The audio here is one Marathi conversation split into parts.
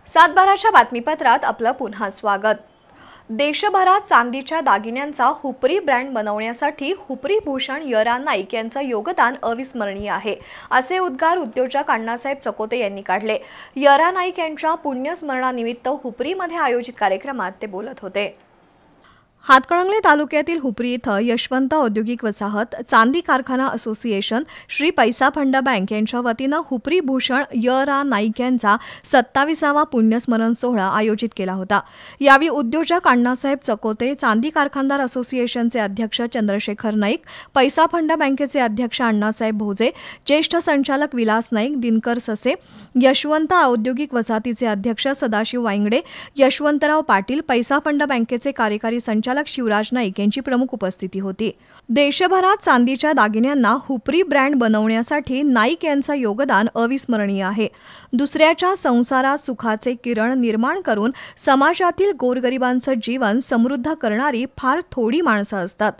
सातबाराच्या बातमीपत्रात आपलं पुन्हा स्वागत। देशभरात चांदीच्या दागिन्यांचा हुपरी ब्रँड बनवण्यासाठी हुपरी भूषण य.रा. नाईक यांचं योगदान अविस्मरणीय आहे, असे उद्गार उद्योजक अण्णासाहेब चकोते यांनी काढले। य.रा. नाईक यांच्या पुण्यस्मरणानिमित्त हुपरीमध्ये आयोजित कार्यक्रमात ते बोलत होते। हातकणंगले तालुक्यातील हुपरी इथं यशवंत औद्योगिक वसाहत, चांदी कारखाना असोसिएशन, श्री पैसा फंड बँक यांच्या वतीनं हुपरी भूषण य.रा. नाईक यांचा 27वा पुण्यस्मरण सोहळा आयोजित केला होता। यावेळी उद्योजक अण्णासाहेब चकोते, चांदी कारखानदार असोसिएशनचे अध्यक्ष चंद्रशेखर नाईक, पैसा फंड बँकेचे अध्यक्ष अण्णासाहेब भोजे, ज्येष्ठ संचालक विलास नाईक, दिनकर ससे, यशवंत औद्योगिक वसाहतीचे अध्यक्ष सदाशिव वांगडे, यशवंतराव पाटील, पैसा फंड बँकेचे कार्यकारी संचालक शिवराज नाईक यांची प्रमुख उपस्थिती होती। देशभरात चांदीच्या दागिन्यांना हुपरी ब्रँड बनवण्यासाठी नाईक यांचं योगदान अविस्मरणीय आहे। दुसऱ्याच्या संसारात सुखाचे किरण निर्माण करून समाजातील गोरगरिबांचं जीवन समृद्ध करणारी फार थोडी माणसं असतात।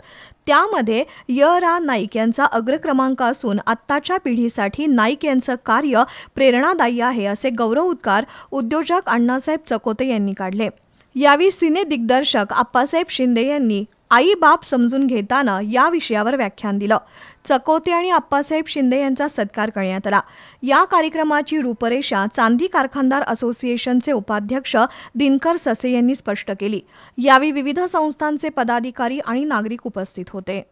त्यामध्ये य.रा. नाईक यांचा अग्रक्रमांक असून आत्ताच्या पिढीसाठी नाईक यांचं कार्य प्रेरणादायी आहे, असे गौरवोद्गार उद्योजक अण्णासाहेब चकोते यांनी काढले। यावेळी सिने दिग्दर्शक आप्पासाहेब शिंदे यांनी आई बाप समजून घेताना या विषयावर व्याख्यान दिलं। चकोते आणि आप्पासाहेब शिंदे यांचा सत्कार करण्यात आला। या कार्यक्रमाची रूपरेषा चांदी कारखानदार असोसिएशनचे उपाध्यक्ष दिनकर ससे यांनी स्पष्ट केली। यावेळी विविध संस्थांचे पदाधिकारी आणि नागरिक उपस्थित होते।